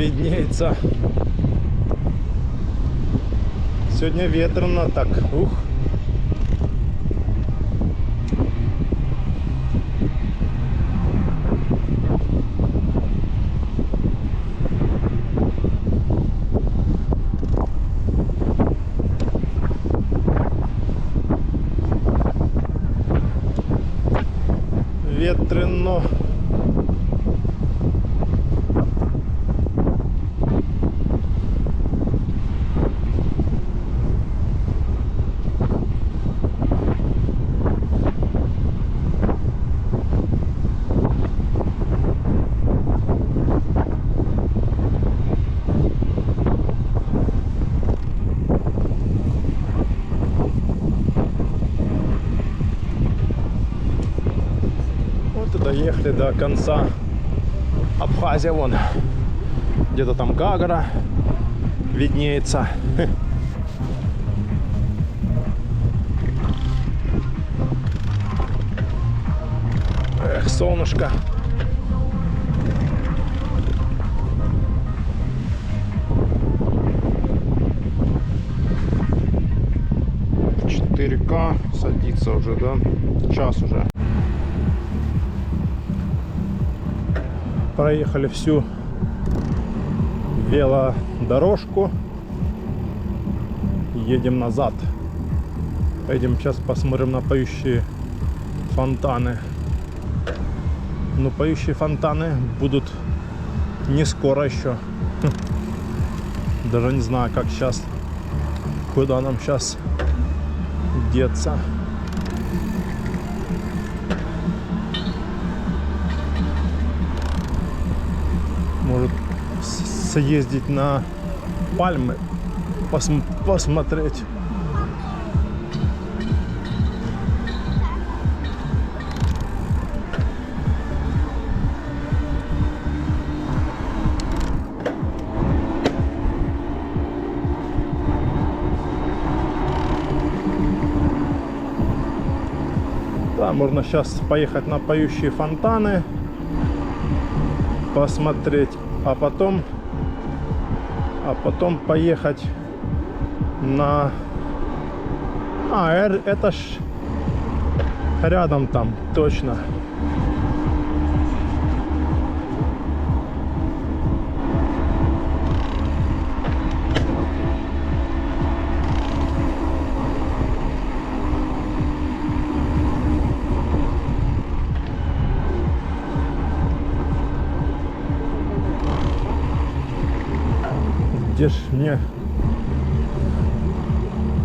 виднеется. Сегодня ветрено так. Ух. Ветрено. Доехали до конца Абхазия, вон где-то там Гагра виднеется. Эх, солнышко. К садится уже, да? Час уже. Проехали всю велодорожку, едем назад. Пойдем сейчас посмотрим на поющие фонтаны. Но поющие фонтаны будут не скоро еще. Даже не знаю, как сейчас, куда нам сейчас деться. Может съездить на Пальмы, посмотреть. Да, можно сейчас поехать на поющие фонтаны, посмотреть, а потом поехать на... это ж рядом там, точно. Где ж мне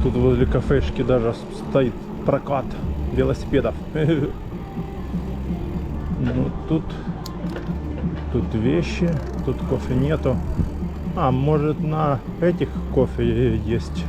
тут возле кафешки даже стоит прокат велосипедов. Ну тут вещи, тут кофе нету. А может на этих кофе есть.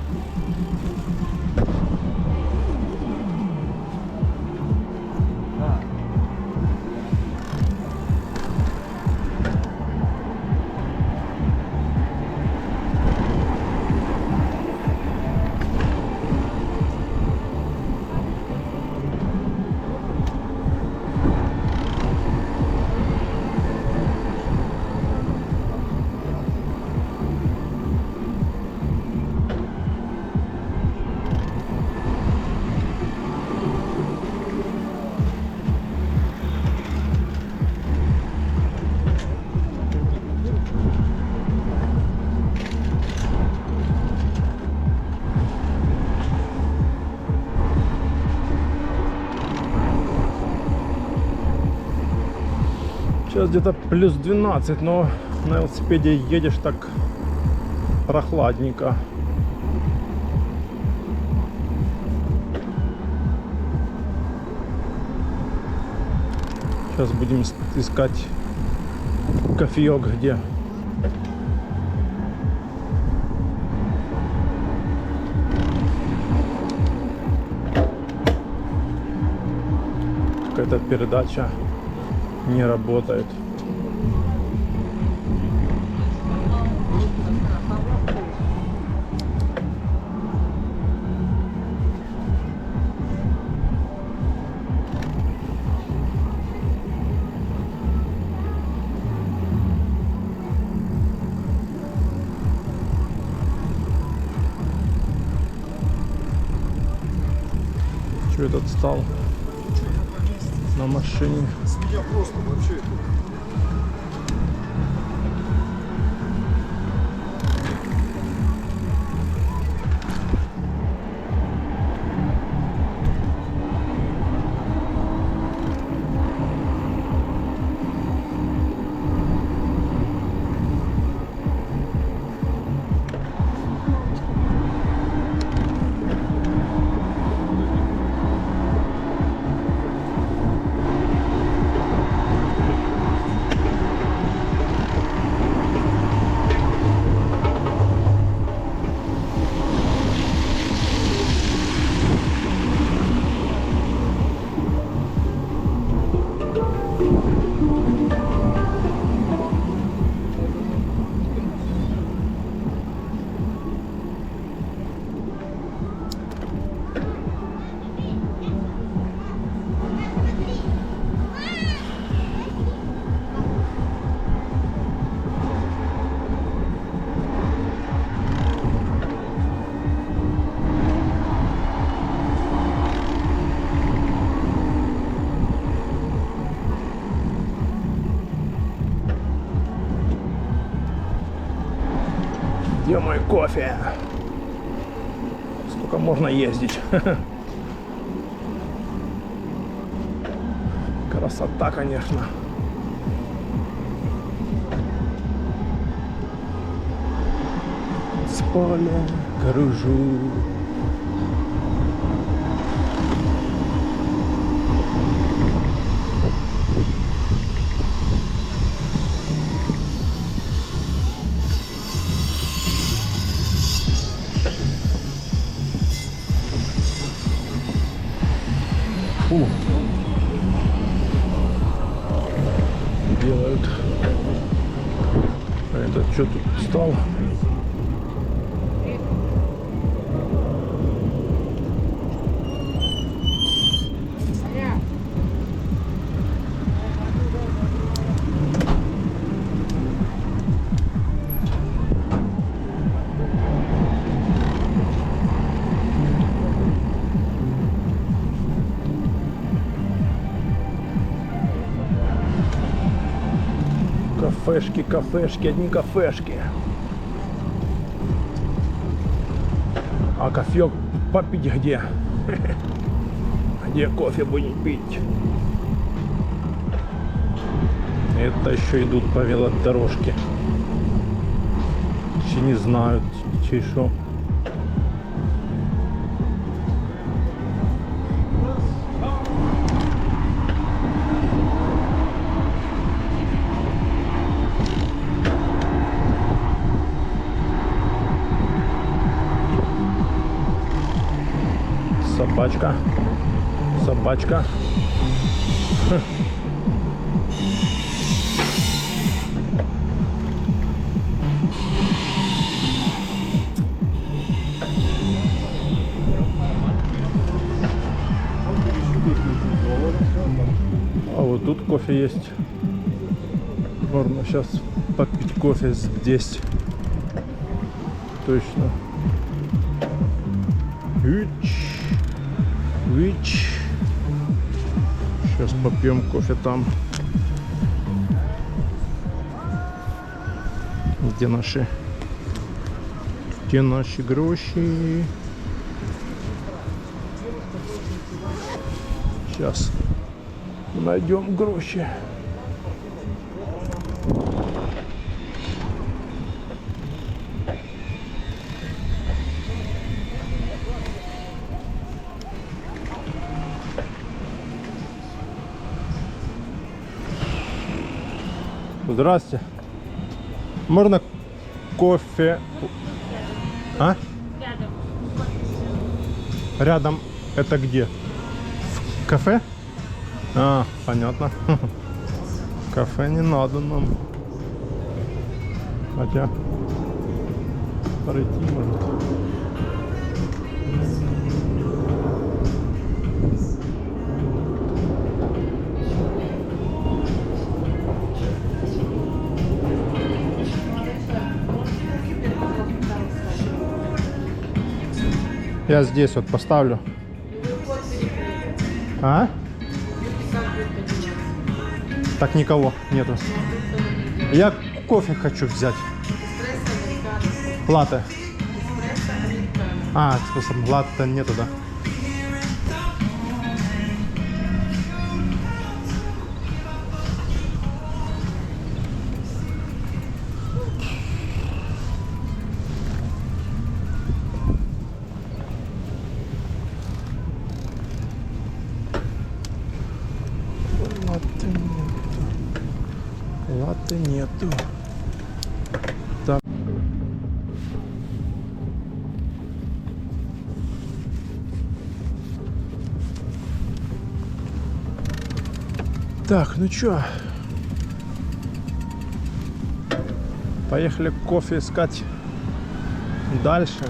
Сейчас где-то плюс 12, но на велосипеде едешь так прохладненько. Сейчас будем искать кофеек где. Какая-то передача не работает. Что этот стал на машине? С меня просто вообще. Где мой кофе? Сколько можно ездить? Красота, конечно. С поля кружу. Фу. Делают. А этот что тут стал? Кафешки, кафешки, одни кафешки. А кофе попить где? Где кофе будем пить? Это еще идут по велодорожке. Еще не знают, че шо. Собачка. Собачка. А вот тут кофе есть. Можно сейчас попить кофе здесь. Точно. Вич. Сейчас попьем кофе там. Где наши гроши? Сейчас найдем гроши. Здрасте. Можно кофе? А? Рядом. Рядом это где? В кафе? А, понятно. Кафе не надо нам. Хотя пройти может. Я здесь вот поставлю. А? Так никого нету. Я кофе хочу взять. Латте. А, эспрессо, латте нету, да? Латте нету. Так. Так, ну чё? Поехали кофе искать дальше.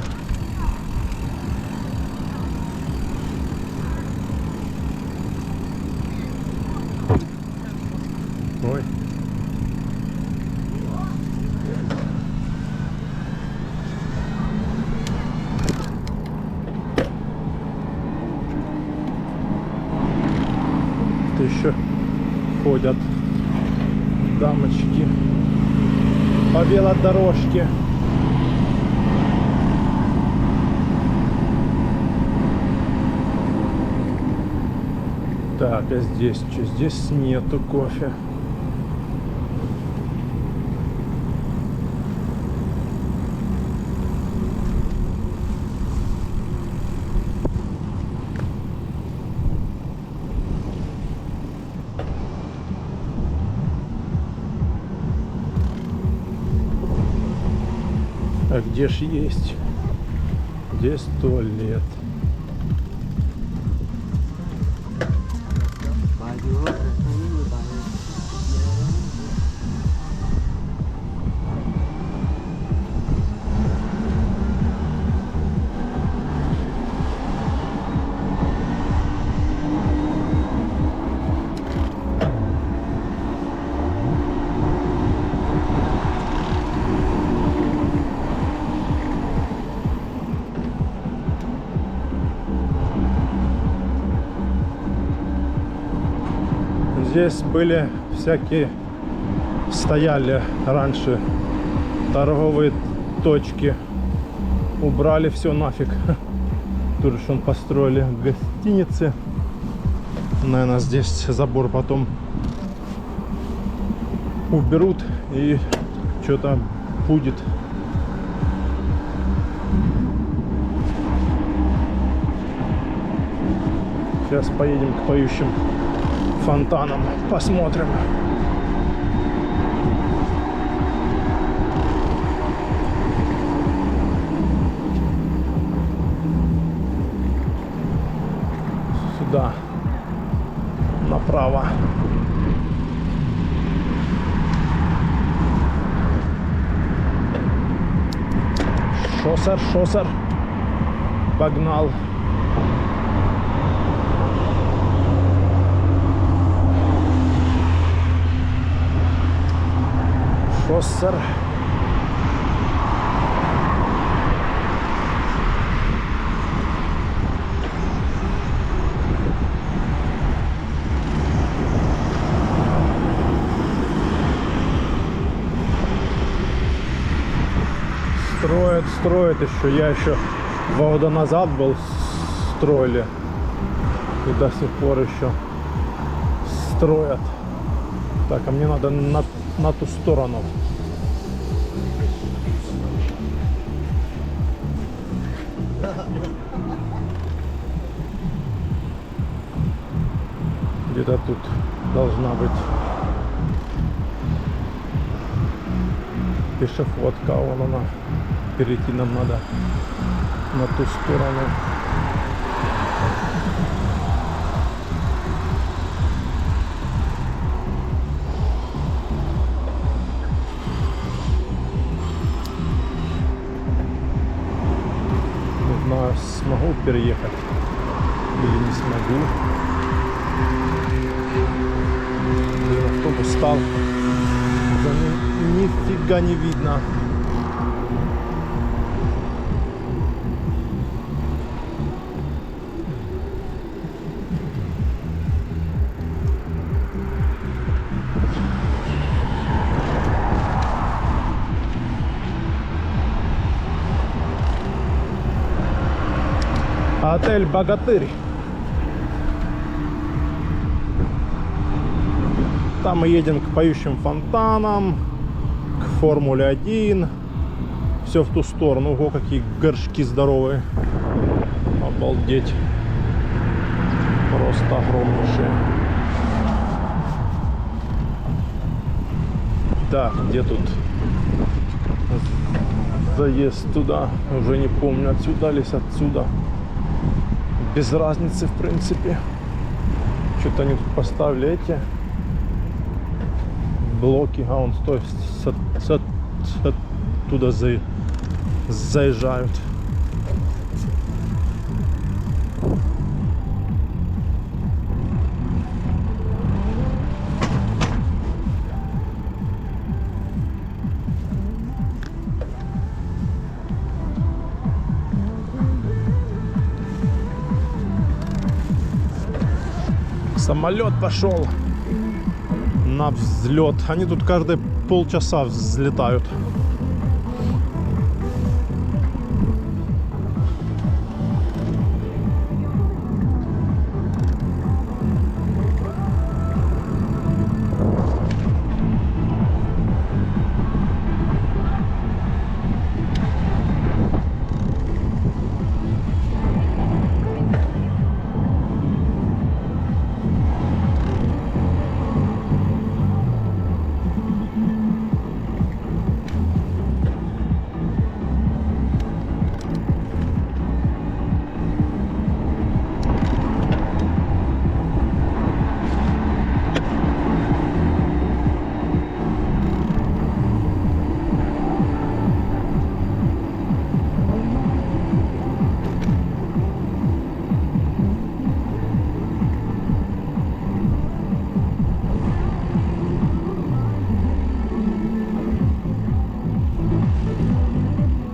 Ой. Еще ходят дамочки по велодорожке. Так, а здесь что? Здесь нету кофе. А где ж есть? Здесь туалет. Здесь были всякие, стояли раньше торговые точки, убрали все нафиг. Тут же он построили гостиницы. Наверное, здесь забор потом уберут и что-то будет. Сейчас поедем к поющим фонтанам, посмотрим. Сюда, направо. Шоссер, шоссер. Погнал. Шоссер. Строят еще. Я еще 2 года назад был, строили. И до сих пор еще строят. Так, а мне надо на ту сторону. Где-то тут должна быть пешеходка, вон она. Перейти нам надо на ту сторону. Не знаю, смогу переехать или не смогу. Автобус стал. За ним нифига не видно. Отель «Богатырь». Там мы едем к поющим фонтанам, к Формуле-1. Все в ту сторону. Ого, какие горшки здоровые. Обалдеть. Просто огромнейшие. Так, где тут заезд туда? Уже не помню, отсюда или отсюда. Без разницы, в принципе. Что-то они тут поставили эти блоки. А он стоит оттуда заезжают. Самолет пошел на взлет. Они тут каждые полчаса взлетают.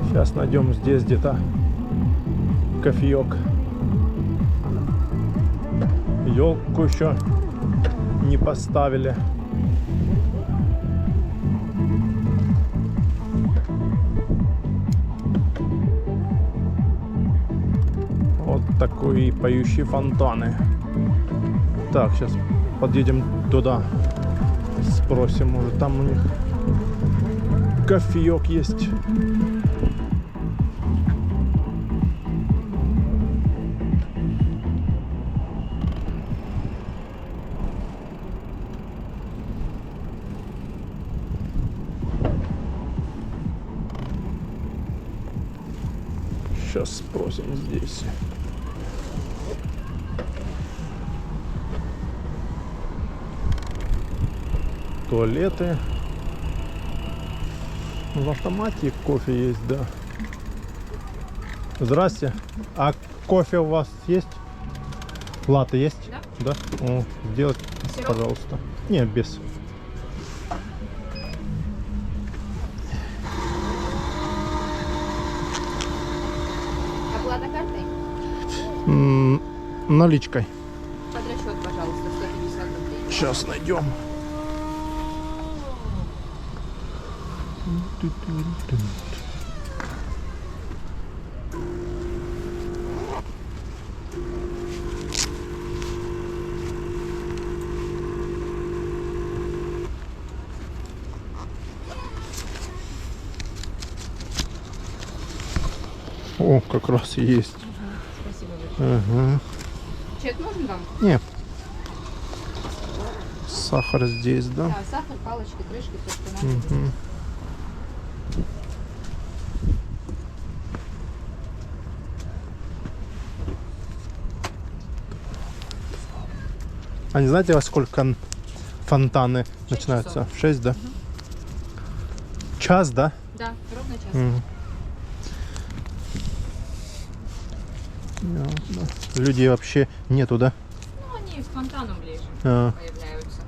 Сейчас найдем здесь где-то кофеек. Елку еще не поставили. Вот такие поющие фонтаны. Так, сейчас подъедем туда. Спросим, может там у них кофеек есть. Сейчас спросим здесь. Туалеты. В автомате кофе есть, да. Здрасте. А кофе у вас есть? Латте есть? Да. Да? О, сделать, пожалуйста. Не, без. Оплата картой? Наличкой. Под расчет, пожалуйста, 150 рублей. Сейчас найдем. О, как раз и есть. Спасибо большое. Ага. Чек нужен вам? Нет. Сахар здесь, да? Да, сахар, палочки, крышки, все, что надо. Угу. А не знаете, во сколько фонтаны начинаются? часов. В 6, да? Угу. Час, да? Да, ровно час. Мгм. Ясно. Людей вообще нету, да? Ну, они с фонтаном ближе А, появляются.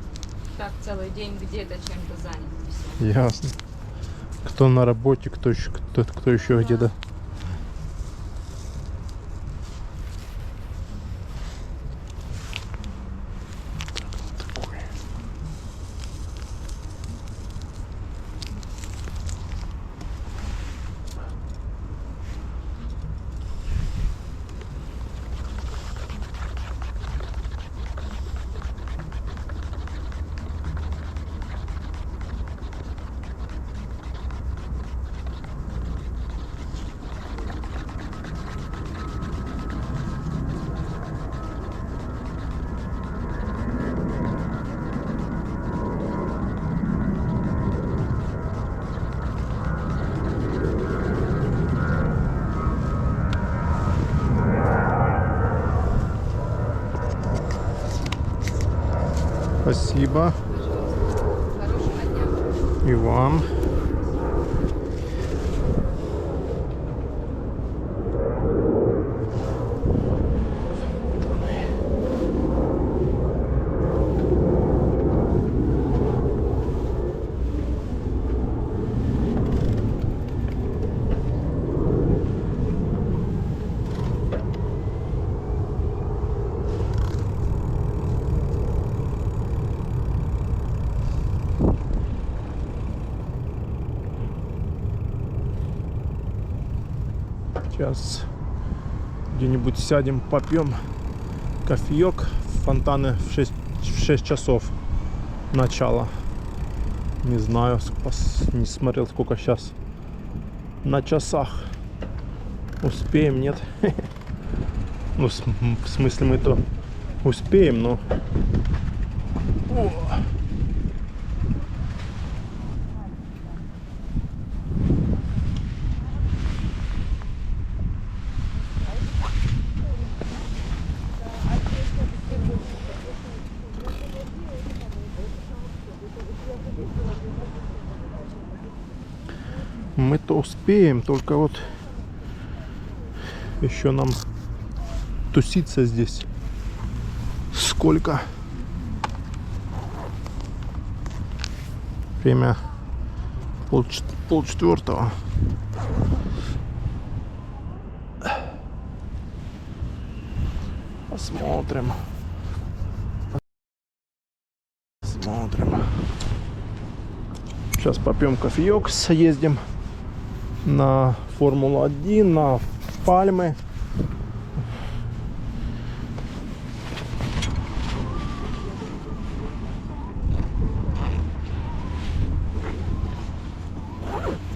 Так, целый день где-то чем-то заняты все. ясно. Кто на работе, кто еще, кто еще где-то. Такое. Спасибо. Хорошего дня. И вам. Сейчас где-нибудь сядем, попьем кофеек. Фонтаны в 6 часов начала. Не знаю, не смотрел, сколько сейчас на часах. Успеем, нет? Ну, в смысле, мы-то успеем, но... О! Мы-то успеем, только вот еще нам туситься здесь сколько? Время полчетвертого. Посмотрим. Сейчас попьем кофеек, съездим на Формулу-1, на Пальмы.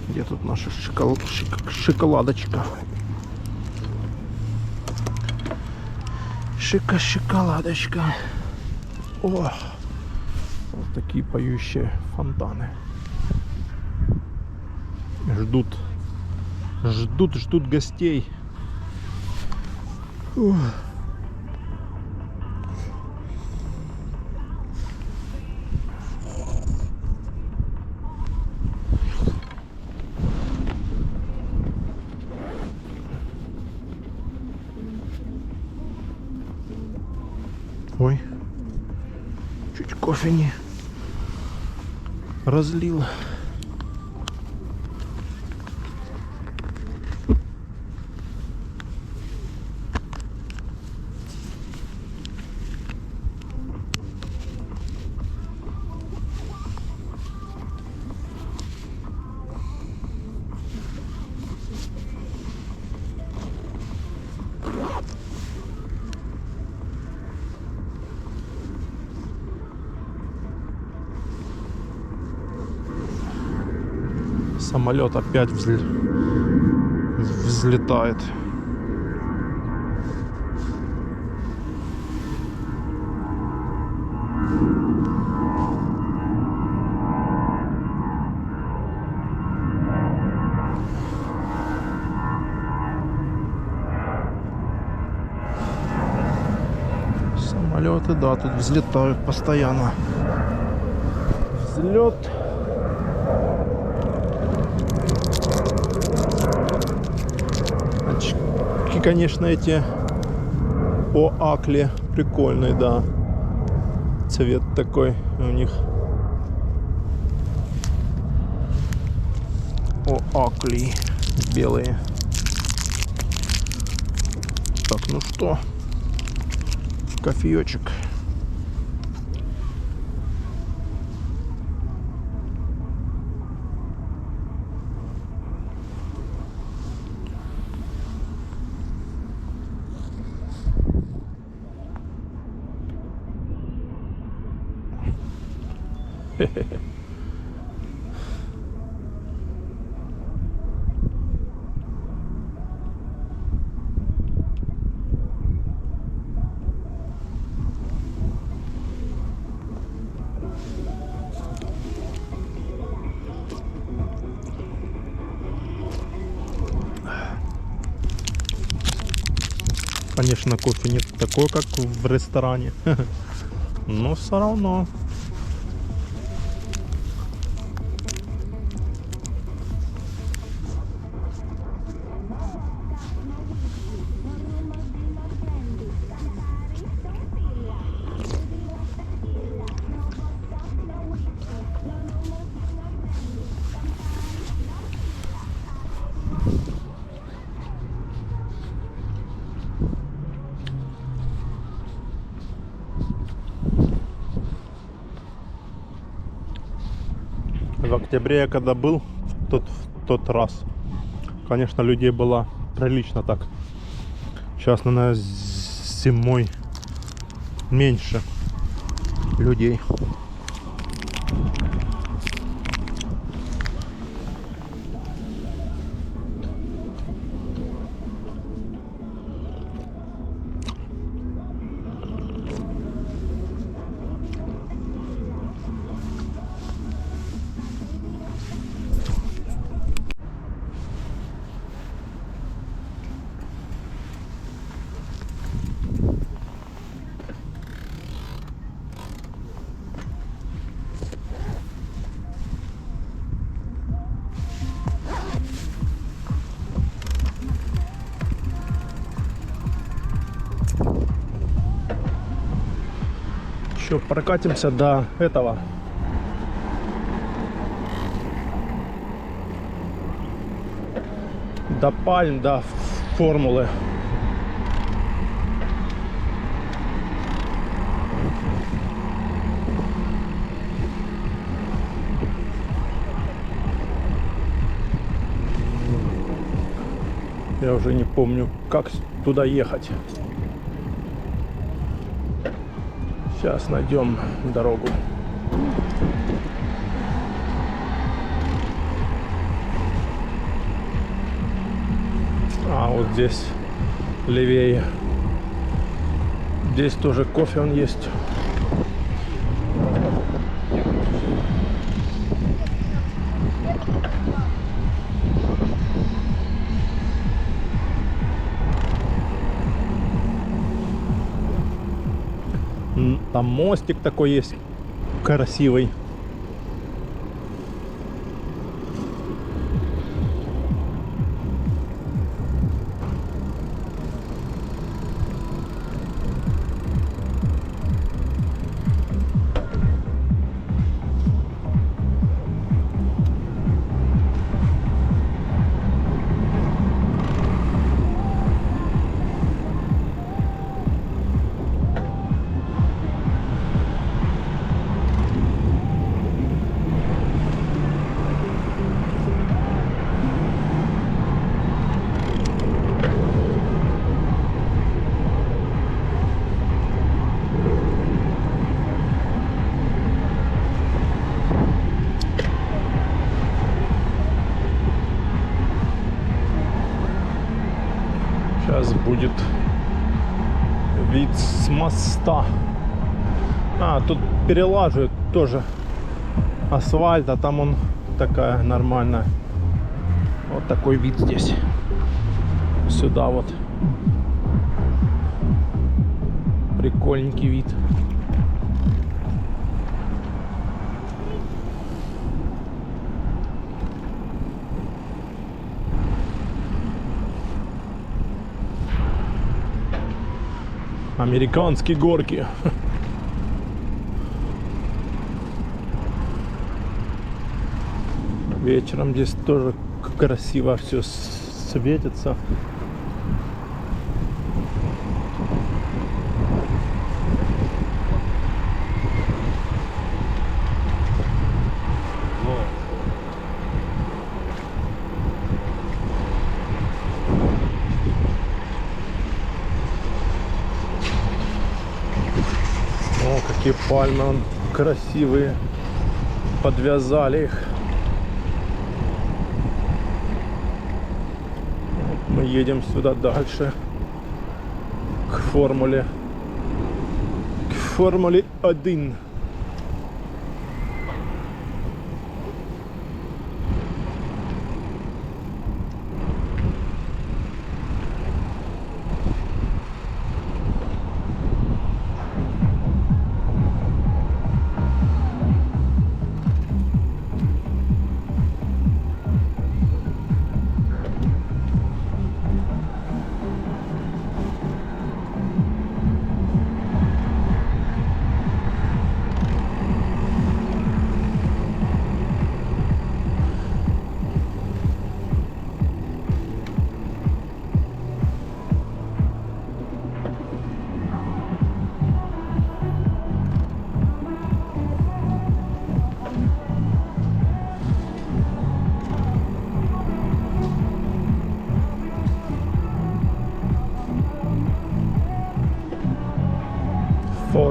Где тут наша шоколадочка? Шоколадочка. О, вот такие поющие фонтаны. Ждут гостей. Ух. Ой, чуть кофе не разлил. Самолет опять взлетает. Самолеты, да, тут взлетают постоянно. Взлет. Очки, конечно, эти по Акли прикольные, да. Цвет такой у них. О Акли белые. Так, ну что, кофеечек. Конечно, кофе не такой, как в ресторане. Но все равно. В октябре я когда был в тот раз, конечно, людей было прилично так. Сейчас, наверное, зимой меньше людей. Еще прокатимся до этого. До Пальм, до Формулы. Я уже не помню, как туда ехать. Сейчас найдем дорогу. А вот здесь левее. Здесь тоже кофе он есть. Там мостик такой есть, красивый. Сейчас будет вид с моста. А, тут перелаживают тоже асфальт, а там он такая нормальная. Вот такой вид здесь. Сюда вот. Прикольненький вид. Американские горки. Вечером здесь тоже красиво все светится. О, какие пальмы, он красивые. Подвязали их. Мы едем сюда дальше. К Формуле. К Формуле 1.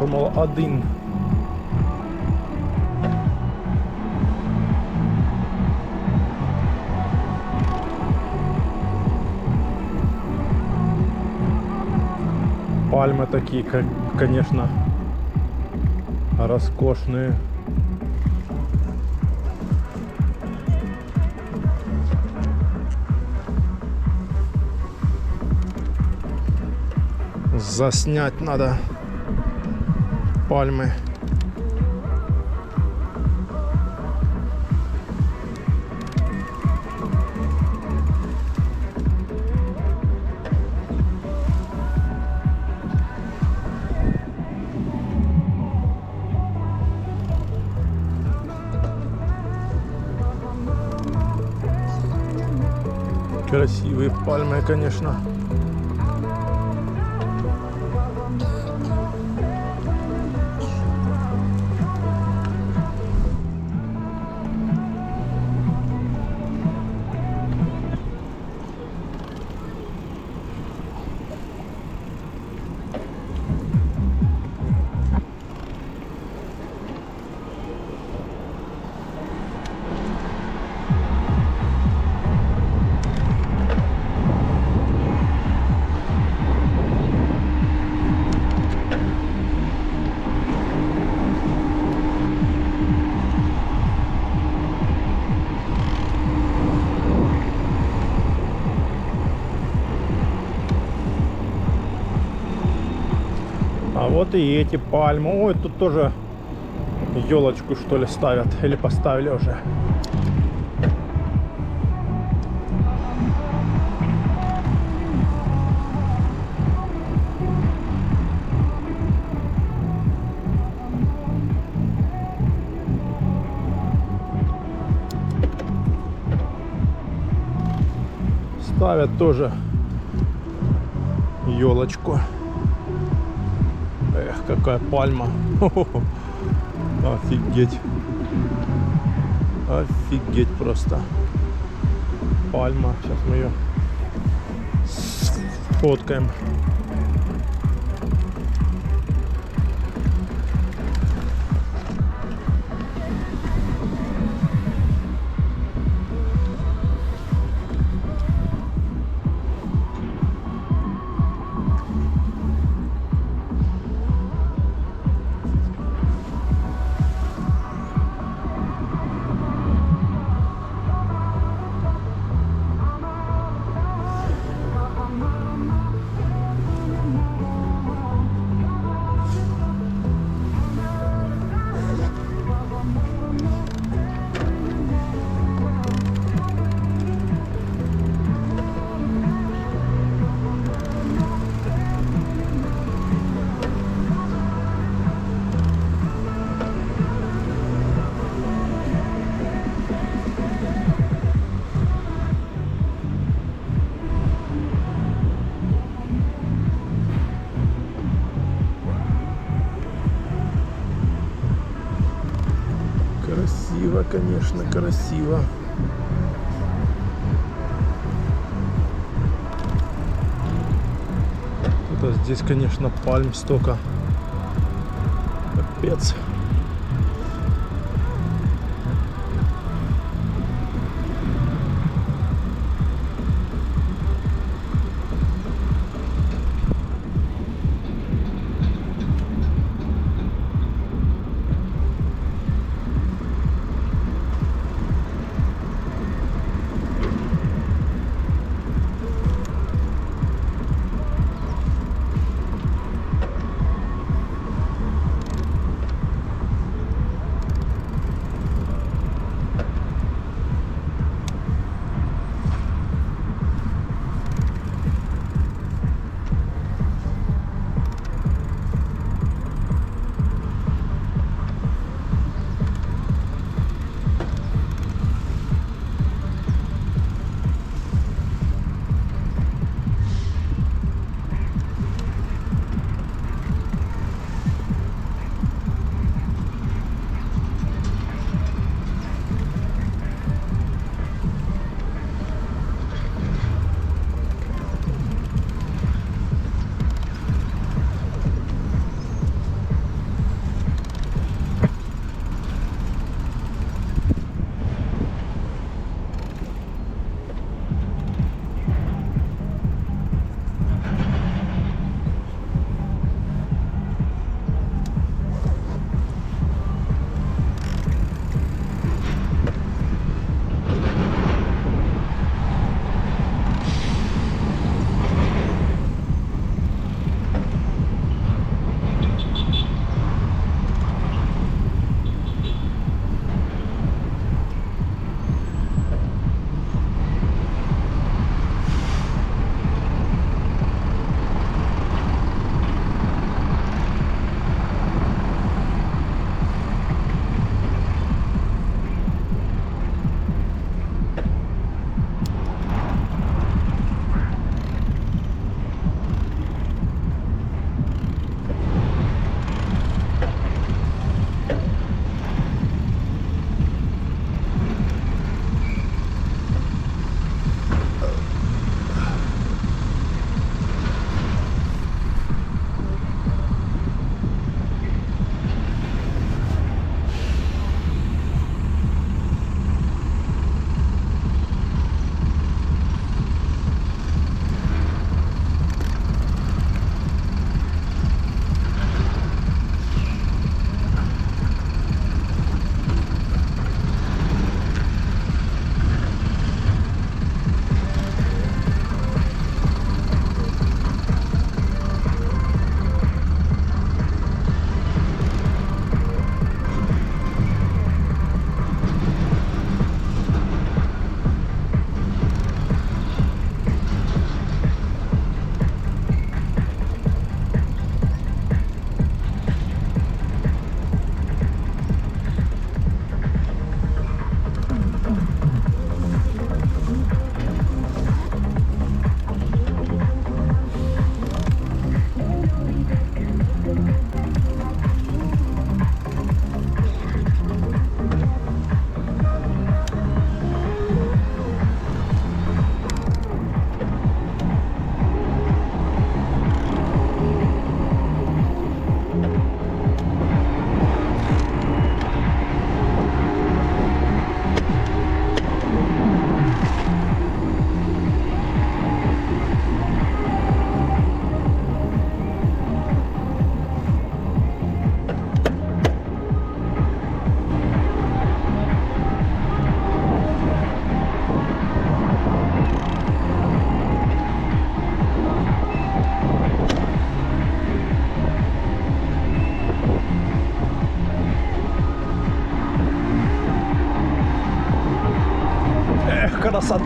Формула-1. Пальмы такие, конечно, роскошные. Заснять надо пальмы. Красивые пальмы, конечно. А вот и эти пальмы. Ой, тут тоже елочку, что ли, ставят. Или поставили уже. Ставят тоже елочку. Эх, какая пальма. Хо-хо-хо. Офигеть. Офигеть просто. Пальма. Сейчас мы ее сфоткаем. Красиво, конечно, красиво. Это здесь, конечно, пальм столько. Капец.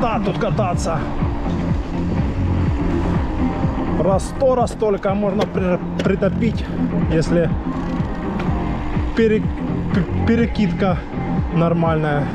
красота тут кататься. Растора столько можно притопить, если перекидка нормальная.